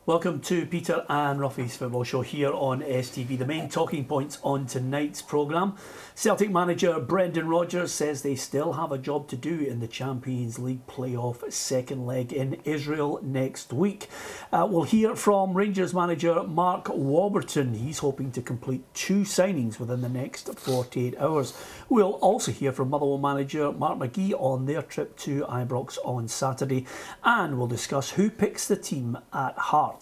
Welcome to Peter and Ruffy's Football Show here on STV. The main talking points on tonight's programme. Celtic manager Brendan Rodgers says they still have a job to do in the Champions League playoff second leg in Israel next week. We'll hear from Rangers manager Mark Warburton. He's hoping to complete 2 signings within the next 48 hours. We'll also hear from Motherwell manager Mark McGee on their trip to Ibrox on Saturday. And we'll discuss who picks the team at Hearts.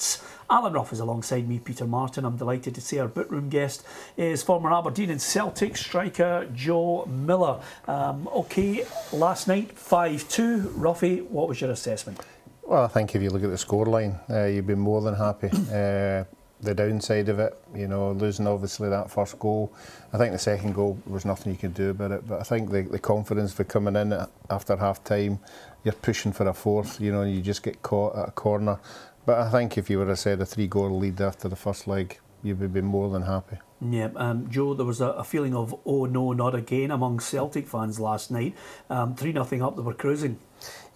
Alan Rough is alongside me, Peter Martin. I'm delighted to say our Bootroom guest is former Aberdeen and Celtic striker Joe Miller. OK, last night 5-2. Ruffy, what was your assessment? Well, I think if you look at the scoreline, you'd be more than happy. The downside of it, you know, losing obviously that first goal. I think the second goal, there was nothing you could do about it. But I think the confidence for coming in after half time, you're pushing for a fourth, you know, and you just get caught at a corner. But I think if you would have said a 3-goal lead after the first leg, you would be more than happy. Yeah, Joe, there was a feeling of, oh no, not again, among Celtic fans last night. 3-0 up, they were cruising.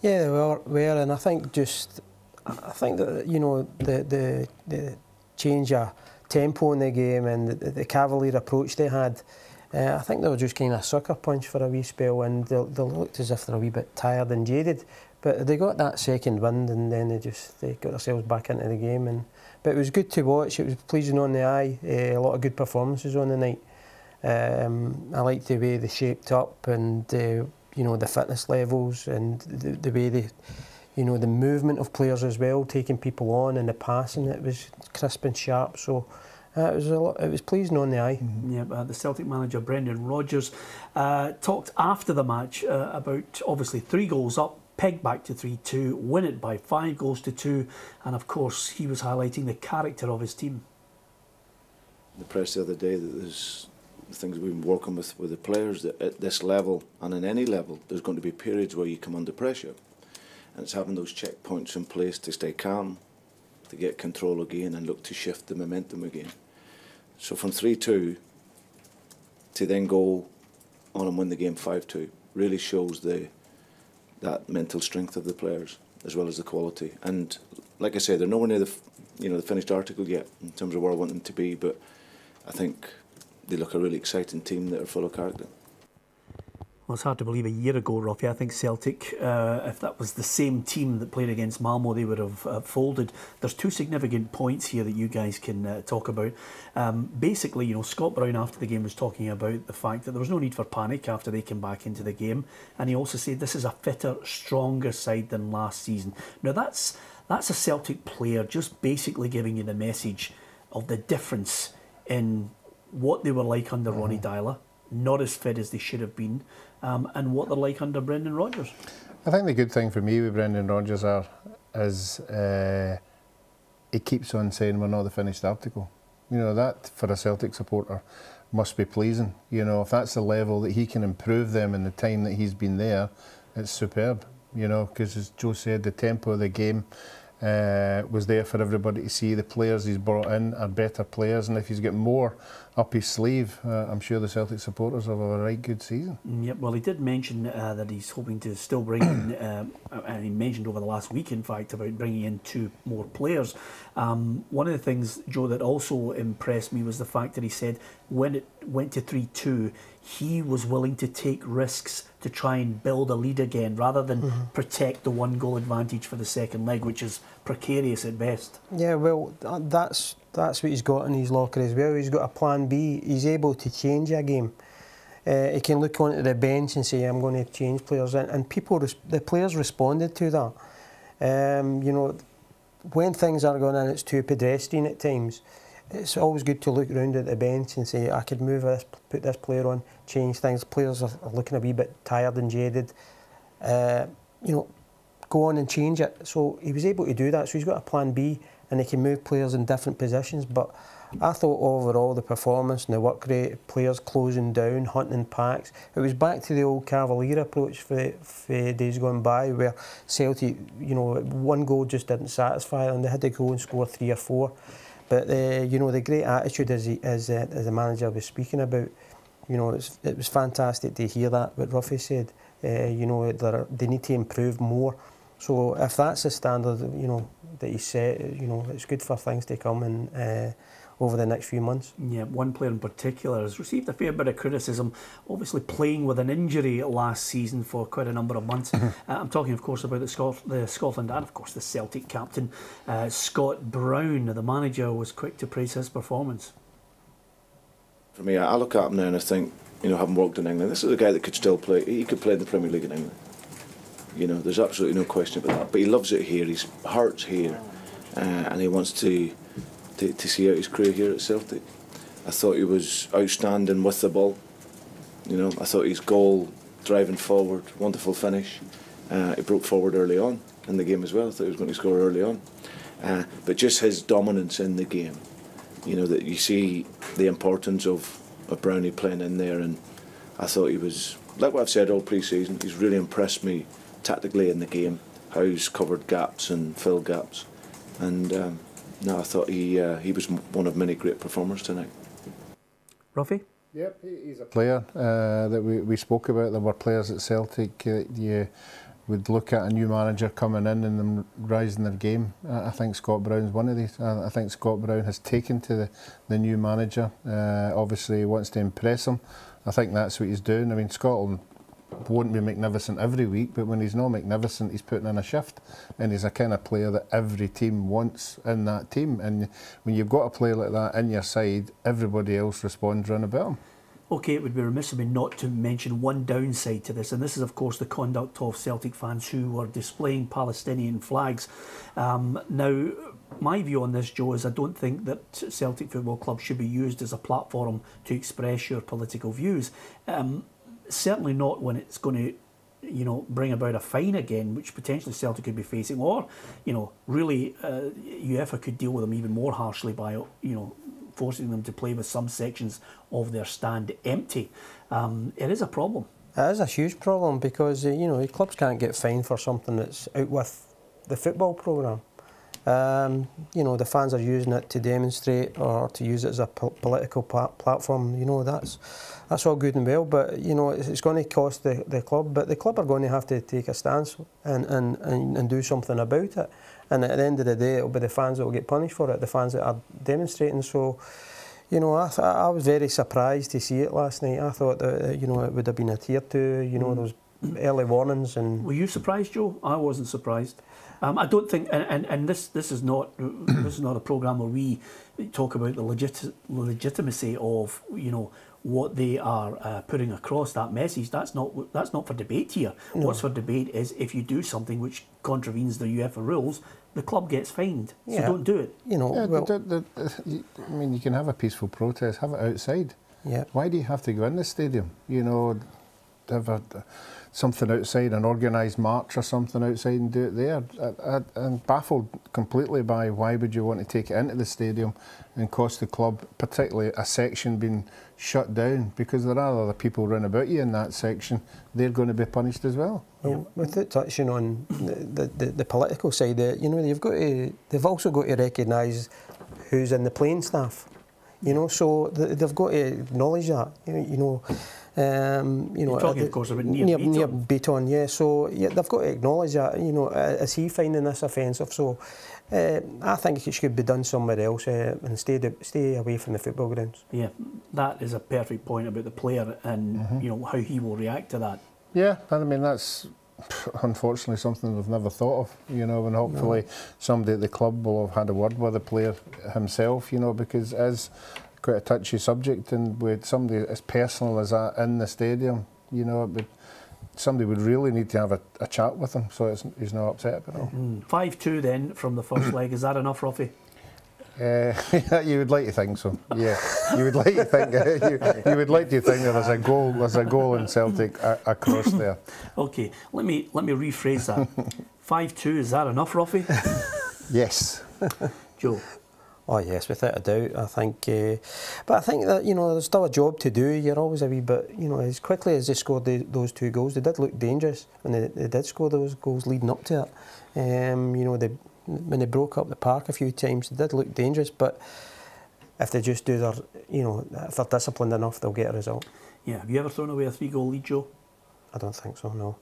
Yeah, they were, and I think that, you know, the change of tempo in the game and the cavalier approach they had, I think they were just kind of a sucker punch for a wee spell, and they looked as if they're a wee bit tired and jaded. But they got that second wind, and then they got themselves back into the game. But it was good to watch. It was pleasing on the eye. A lot of good performances on the night. I liked the way they shaped up, and you know, the fitness levels, and the way they, you know, the movement of players as well, taking people on, and the passing. It was crisp and sharp. So. It was pleasing on the eye. Yeah, the Celtic manager Brendan Rodgers talked after the match about obviously 3 goals up, pegged back to 3-2, win it by 5-2, and of course he was highlighting the character of his team. The press the other day that there's the things we've been working with the players, that at this level and in any level there's going to be periods where you come under pressure, and it's having those checkpoints in place to stay calm, to get control again and look to shift the momentum again. So from 3-2 to then go on and win the game 5-2 really shows that mental strength of the players as well as the quality. And like I say, they're nowhere near the finished article yet in terms of where I want them to be, but I think they look a really exciting team that are full of character. Well, it's hard to believe a year ago, Ruffy, I think Celtic, if that was the same team that played against Malmo, they would have folded. There's 2 significant points here that you guys can talk about. Basically, you know, Scott Brown after the game was talking about the fact that there was no need for panic after they came back into the game, and he also said this is a fitter, stronger side than last season. Now that's a Celtic player just basically giving you the message of the difference in what they were like under Ronny Deila, not as fit as they should have been, and what they're like under Brendan Rodgers. I think the good thing for me with Brendan Rodgers is he keeps on saying we're not the finished article. You know, that for a Celtic supporter must be pleasing. You know, if that's the level that he can improve them in the time that he's been there, it's superb. You know, because as Joe said, the tempo of the game was there for everybody to see. The players he's brought in are better players, and if he's got more up his sleeve, I'm sure the Celtic supporters will have a right good season. Yep, well, he did mention that he's hoping to still bring in, and he mentioned over the last week, in fact, about bringing in 2 more players. One of the things, Joe, that also impressed me was the fact that he said when it went to 3-2, he was willing to take risks to try and build a lead again, rather than protect the 1-goal advantage for the second leg, which is precarious at best. Yeah, well, that's what he's got in his locker as well. He's got a plan B. He's able to change a game. He can look onto the bench and say, I'm going to change players, and the players responded to that. You know, when things are going in, it's too pedestrian at times. It's always good to look around at the bench and say, I could move this, put this player on, change things. Players are looking a wee bit tired and jaded. You know, go on and change it. So he was able to do that. So he's got a plan B, and he can move players in different positions. But I thought overall the performance and the work rate, players closing down, hunting packs, it was back to the old Cavalier approach for days gone by, where Celtic, you know, 1 goal just didn't satisfy them. They had to go and score 3 or 4. But you know, the great attitude as the manager was speaking about, you know, it was fantastic to hear that, what Ruffy said. You know, they need to improve more. So if that's the standard, you know, that he's set, you know, it's good for things to come and over the next few months. Yeah, one player in particular has received a fair bit of criticism, obviously playing with an injury last season for quite a number of months. I'm talking, of course, about the Scotland and, of course, the Celtic captain, Scott Brown. The manager was quick to praise his performance. For me, I look at him now and I think, you know, having worked in England, this is a guy that could still play. He could play in the Premier League in England. You know, there's absolutely no question about that. But he loves it here. His heart's here, and he wants to see out his career here at Celtic. I thought he was outstanding with the ball. You know, I thought his goal, driving forward, wonderful finish. He broke forward early on in the game as well. I thought he was going to score early on. But just his dominance in the game. You know, that you see the importance of Brownie playing in there, and I thought he was, like what I've said all pre-season, he's really impressed me tactically in the game, how he's covered gaps and filled gaps. And no, I thought he was one of many great performers tonight. Ruffy? Yep, he's a player that we spoke about. There were players at Celtic you would look at a new manager coming in and them rising their game. I think Scott Brown's one of these. I think Scott Brown has taken to the new manager. Obviously, he wants to impress him. I think that's what he's doing. I mean, Scotland won't be magnificent every week, but when he's not magnificent, he's putting in a shift, and he's a kind of player that every team wants in that team. And when you've got a player like that in your side, everybody else responds round about him. OK, it would be remiss of me not to mention one downside to this, and this is, of course, the conduct of Celtic fans who were displaying Palestinian flags. Now, my view on this, Joe, is I don't think that Celtic Football Club should be used as a platform to express your political views. Certainly not when it's going to, you know, bring about a fine again, which potentially Celtic could be facing, or, you know, really UEFA could deal with them even more harshly by, you know, forcing them to play with some sections of their stand empty. It is a problem. It is a huge problem because, you know, clubs can't get fined for something that's out with the football programme. You know, the fans are using it to demonstrate or to use it as a political platform. You know, that's all good and well, but, you know, it's going to cost the club. But the club are going to have to take a stance and do something about it. And at the end of the day, it'll be the fans that will get punished for it, the fans that are demonstrating. So, you know, I was very surprised to see it last night. I thought that, you know, it would have been adhered to, you know, those early warnings. And were you surprised, Joe? I wasn't surprised. I don't think, and this is not a programme where we talk about the legitimacy of, you know, what they are putting across, that message. That's not for debate here. No. What's for debate is if you do something which contravenes the UEFA rules, the club gets fined. So don't do it. You know, I mean, you can have a peaceful protest, have it outside. Yeah. Why do you have to go in the stadium? You know, have something outside, an organised march or something outside, and do it there. I'm baffled completely by why would you want to take it into the stadium and cost the club, particularly a section being shut down, because there are other people round about you in that section. They're going to be punished as well. Well, with it touching on the political side, you know, they've also got to recognise who's in the playing staff. You know, so they've got to acknowledge that. You know. You're talking, of course, about Near Beaton, yeah. So yeah, they've got to acknowledge that. You know, is he finding this offensive? So I think it should be done somewhere else and stay away from the football grounds. Yeah, that is a perfect point about the player and you know how he will react to that. Yeah, I mean that's unfortunately something we've never thought of. You know, and hopefully somebody at the club will have had a word with the player himself. You know, because as quite a touchy subject, and with somebody as personal as that in the stadium, you know, somebody would really need to have a chat with him so he's not upset about it all. 5-2 then from the first leg. Is that enough, Ruffy? You would like to think so. Yeah, you would like to think. You would like to think there's a goal. There's a goal in Celtic across there. Okay, let me rephrase that. 5-2. Is that enough, Ruffy? Yes. Joe. Oh yes, without a doubt. I think, but I think that, you know, there's still a job to do. You're always a wee bit, you know, as quickly as they scored those 2 goals, they did look dangerous when they did score those goals leading up to it. You know, when they broke up the park a few times, they did look dangerous. But if they just do their, you know, if they're disciplined enough, they'll get a result. Yeah. Have you ever thrown away a 3-goal lead, Joe? I don't think so, no.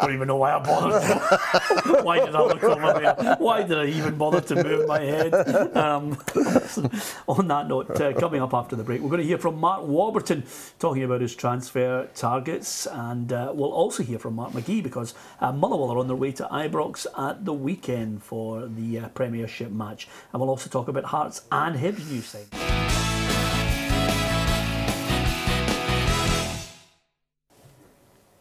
Don't even know why I bothered. Why did I look over there? Why did I even bother to move my head? On that note, coming up after the break, we're going to hear from Mark Warburton talking about his transfer targets, and we'll also hear from Mark McGee because Motherwell are on their way to Ibrox at the weekend for the Premiership match, and we'll also talk about Hearts and Hibs news side.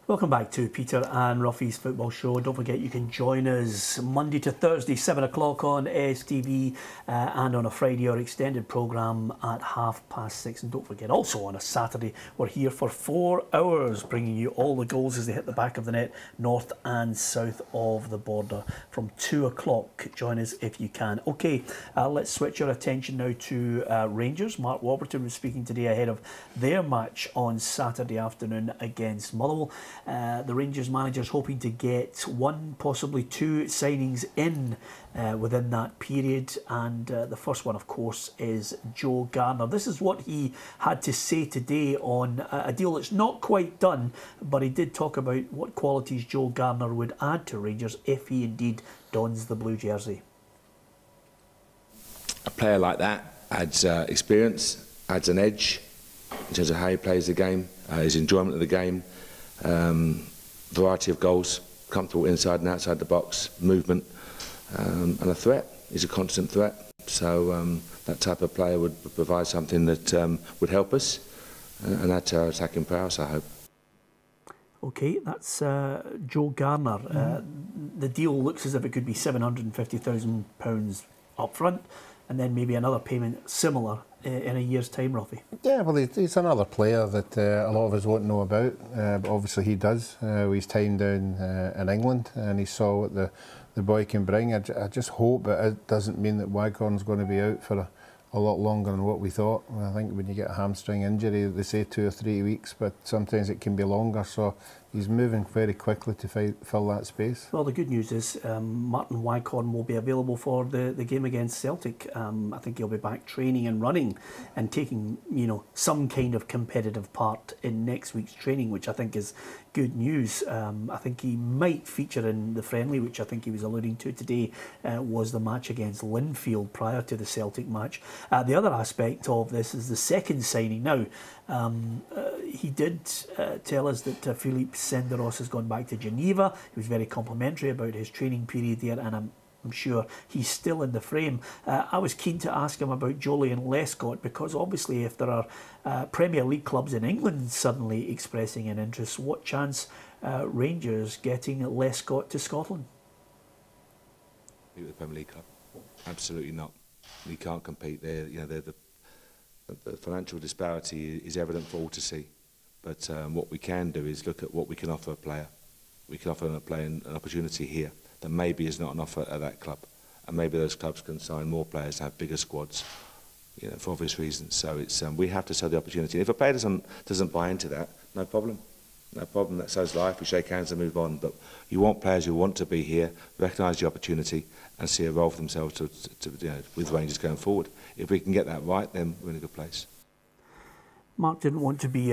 Welcome back to Peter and Ruffy's Football Show. Don't forget you can join us Monday to Thursday, 7 o'clock on STV, and on a Friday our extended programme at 6:30. And don't forget, also on a Saturday, we're here for 4 hours, bringing you all the goals as they hit the back of the net, north and south of the border, from 2 o'clock. Join us if you can. OK, let's switch our attention now to Rangers. Mark Warburton was speaking today ahead of their match on Saturday afternoon against Motherwell. The Rangers manager's hoping to get 1, possibly 2 signings in within that period, and the first one, of course, is Joe Garner. This is what he had to say today on a deal that's not quite done, but he did talk about what qualities Joe Garner would add to Rangers if he indeed dons the blue jersey. A player like that adds experience, adds an edge in terms of how he plays the game, his enjoyment of the game. Variety of goals, comfortable inside and outside the box, movement, and a threat. He's a constant threat. So that type of player would provide something that would help us and add to our attacking prowess, I hope. OK, that's Joe Garner. The deal looks as if it could be £750,000 up front, and then maybe another payment similar in a year's time, Ruffy. Yeah, well, he's another player that a lot of us won't know about, but obviously he does. With his time down in England, and he saw what the boy can bring. I just hope that it doesn't mean that Waghorn's going to be out for a lot longer than what we thought. I think when you get a hamstring injury, they say 2 or 3 weeks, but sometimes it can be longer. So he's moving very quickly to fill that space. Well, the good news is Martin Waghorn will be available for the game against Celtic. I think he'll be back training and running and taking, some kind of competitive part in next week's training, which I think is good news. I think he might feature in the friendly, which I think he was alluding to today, was the match against Linfield prior to the Celtic match. The other aspect of this is the second signing. Now, he did tell us that Philippe Senderos has gone back to Geneva. He was very complimentary about his training period there, and I'm sure he's still in the frame. I was keen to ask him about Joleon Lescott, because obviously if there are Premier League clubs in England suddenly expressing an interest, what chance Rangers getting Lescott to Scotland? With the Premier League club? Absolutely not. We can't compete there. The financial disparity is evident for all to see. But what we can do is look at what we can offer a player. We can offer a player an opportunity here that maybe is not an offer at that club, and maybe those clubs can sign more players and have bigger squads, for obvious reasons. So it's we have to sell the opportunity. And if a player doesn't buy into that, no problem. No problem. That's so's life. We shake hands and move on. But you want players who want to be here, recognise the opportunity, and see a role for themselves with Rangers going forward. If we can get that right, then we're in a good place. Mark didn't want to be,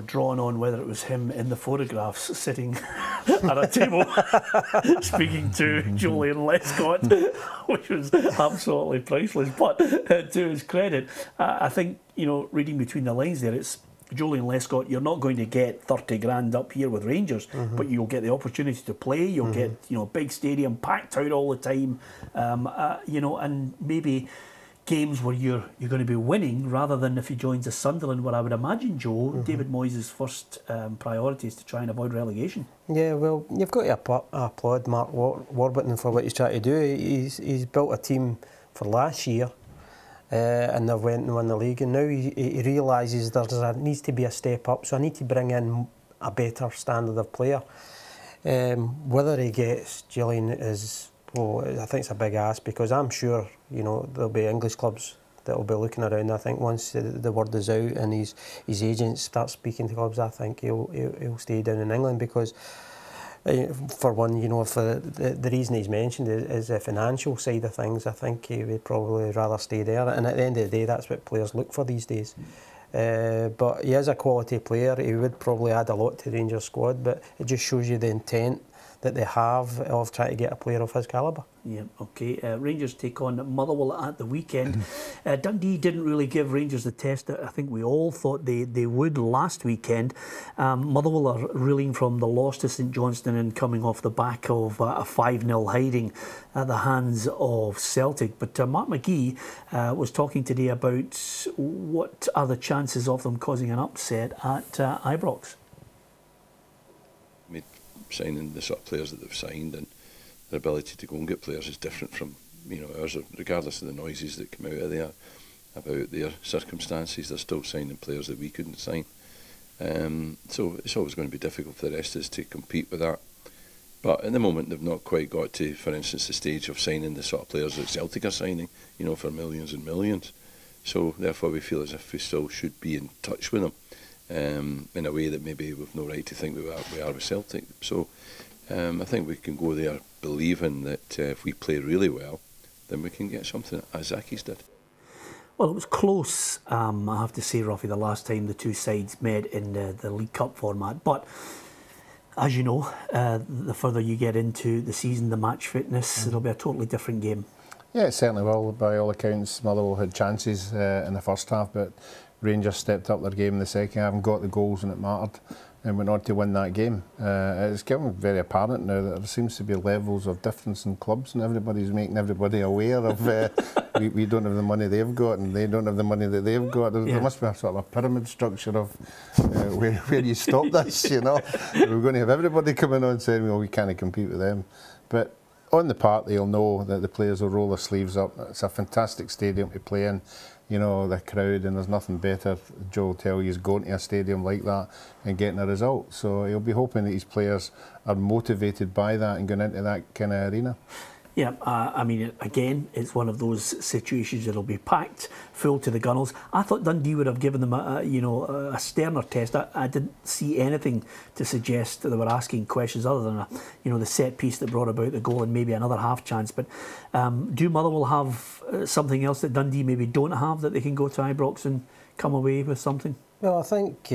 drawn on whether it was him in the photographs sitting at a table speaking to Joleon Lescott, which was absolutely priceless. But to his credit, I think, reading between the lines there, it's Joleon Lescott, you're not going to get 30 grand up here with Rangers, but you'll get the opportunity to play. You'll get, big stadium, packed out all the time, and maybe games where you're going to be winning, rather than if he joins a Sunderland, where I would imagine, Joe, David Moyes' first priority is to try and avoid relegation. Yeah, well, you've got to applaud Mark Warburton for what he's trying to do. He's built a team for last year, and they went and won the league, and now he realises there needs to be a step up, so I need to bring in a better standard of player. Whether he gets Joleon is... Well, I think it's a big ask, because I'm sure, there'll be English clubs that will be looking around. I think once the word is out and his agents start speaking to clubs, I think he'll stay down in England, because, for one, for the reason he's mentioned is the financial side of things. I think he would probably rather stay there. And at the end of the day, that's what players look for these days. But he is a quality player. He would probably add a lot to the Rangers squad, but it just shows you the intent that they have of trying to get a player of his calibre. Yeah, okay. Rangers take on Motherwell at the weekend. Dundee didn't really give Rangers the test that I think we all thought they would last weekend. Motherwell are reeling from the loss to St Johnstone and coming off the back of a 5-0 hiding at the hands of Celtic. But Mark McGee was talking today about what are the chances of them causing an upset at Ibrox. Signing the sort of players that they've signed and their ability to go and get players is different from ours, regardless of the noises that come out of there about their circumstances. They're still signing players that we couldn't sign, so it's always going to be difficult for the rest of us to compete with that. But at the moment they've not quite got to, for instance, the stage of signing the sort of players that Celtic are signing, for millions and millions. So therefore we feel as if we still should be in touch with them. In a way that maybe we've no right to think we are with Celtic. So I think we can go there believing that if we play really well, then we can get something, as Aki's did. Well, it was close, I have to say, Ruffy, the last time the two sides met in the League Cup format. But as you know, the further you get into the season, the match fitness, it'll be a totally different game. Yeah, it certainly will. By all accounts, Motherwell had chances in the first half, but Rangers stepped up their game in the second half and got the goals when it mattered and went on to win that game. It's becoming very apparent now that there seems to be levels of difference in clubs and everybody's making everybody aware of we don't have the money they've got and they don't have the money that they've got. There must be a sort of a pyramid structure of where you stop this, We're going to have everybody coming on saying, well, we can't compete with them. But on the park, they'll know that the players will roll their sleeves up. It's a fantastic stadium to play in. The crowd, and there's nothing better, Joe will tell you, is going to a stadium like that and getting a result. So he'll be hoping that his players are motivated by that and going into that kind of arena. Yeah, I mean, again, it's one of those situations that'll be packed full to the gunnels. I thought Dundee would have given them a sterner test. I didn't see anything to suggest that they were asking questions other than the set piece that brought about the goal and maybe another half chance. But do Motherwell have something else that Dundee maybe don't have that they can go to Ibrox and come away with something? Well, I think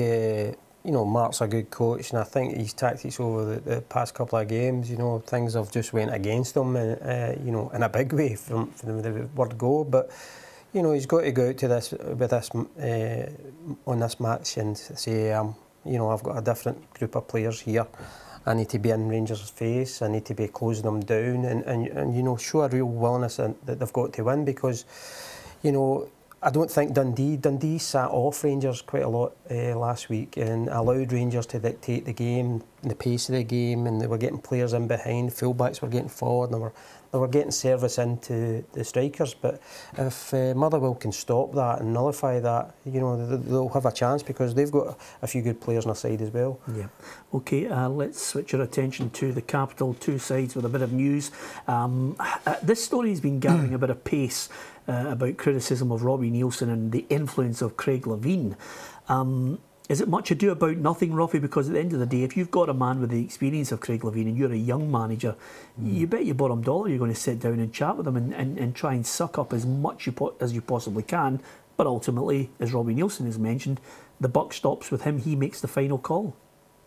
Mark's a good coach, and I think his tactics over the past couple of games, things have just went against him, in a big way from the word go. But he's got to go out to this with this on this match and say, I've got a different group of players here. I need to be in Rangers' face. I need to be closing them down, and show a real willingness that they've got to win, because I don't think Dundee sat off Rangers quite a lot last week and allowed Rangers to dictate the game, the pace of the game, and they were getting players in behind, fullbacks were getting forward, and they were getting service into the strikers. But if Motherwell can stop that and nullify that, they'll have a chance, because they've got a few good players on their side as well. Yeah. OK, let's switch our attention to the capital, two sides with a bit of news. This story has been gathering a bit of pace about criticism of Robbie Neilson and the influence of Craig Levein. Is it much ado about nothing, Ruffy? Because at the end of the day, if you've got a man with the experience of Craig Levein and you're a young manager, you bet your bottom dollar you're going to sit down and chat with him and try and suck up as much as you possibly can. But ultimately, as Robbie Neilson has mentioned, the buck stops with him. He makes the final call.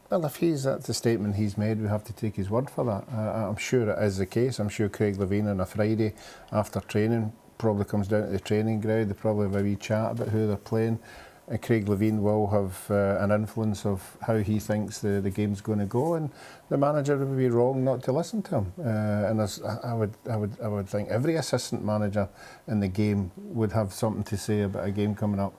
Well, if that's the statement he's made, we have to take his word for that. I'm sure it is the case. I'm sure Craig Levein on a Friday after training probably comes down to the training ground. They probably have a wee chat about who they're playing. And Craig Levein will have an influence of how he thinks the game's going to go, and the manager would be wrong not to listen to him. And I would think every assistant manager in the game would have something to say about a game coming up.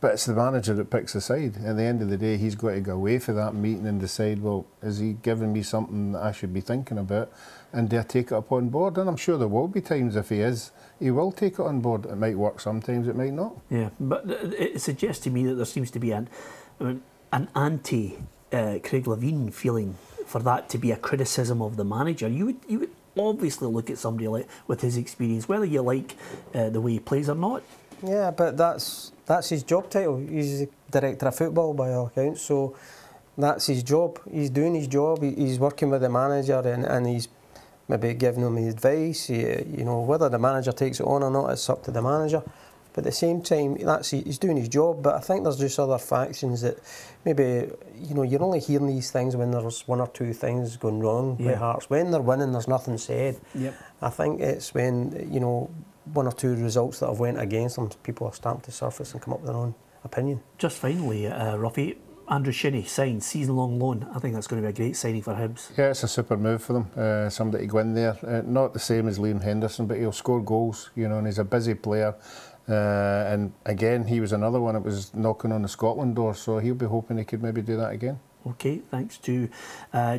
But it's the manager that picks a side. At the end of the day, he's got to go away for that meeting and decide, well, is he giving me something that I should be thinking about? And do I take it up on board? And I'm sure there will be times if he will take it on board. It might work sometimes, it might not. Yeah, but it suggests to me that there seems to be an anti-Craig Levein feeling for that to be a criticism of the manager. You would obviously look at somebody like with his experience, whether you like the way he plays or not. Yeah, but that's his job title. He's director of football by all accounts, so that's his job. He's doing his job. He's working with the manager, and he's maybe giving him advice. Whether the manager takes it on or not, it's up to the manager. But at the same time, he's doing his job. But I think there's just other factions that maybe, you know, you're only hearing these things when there's one or two things going wrong with Hearts. When they're winning, there's nothing said. Yep. I think it's when, you know, one or two results that have went against them, people are starting to surface and come up with their own opinion. Just finally, Ruffy, Andrew Shinnie signed season-long loan. I think that's going to be a great signing for Hibs. Yeah, it's a super move for them. Somebody to go in there, not the same as Liam Henderson, but he'll score goals, you know, and he's a busy player. And again, he was another one that was knocking on the Scotland door, so he'll be hoping he could maybe do that again. Okay, thanks to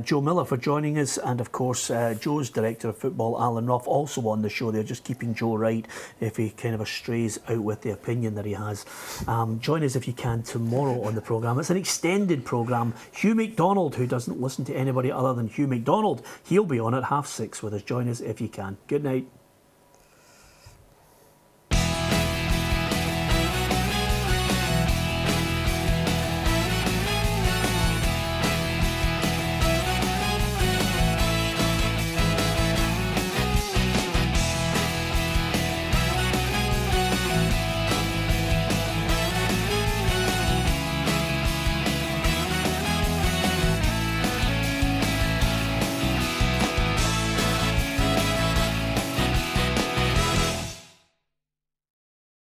Joe Miller for joining us, and of course Joe's director of football, Alan Rough, also on the show. They're just keeping Joe right if he kind of strays out with the opinion that he has. Join us if you can tomorrow on the programme. It's an extended programme. Hugh McDonald, who doesn't listen to anybody other than Hugh McDonald, he'll be on at 6:30 with us. Join us if you can. Good night.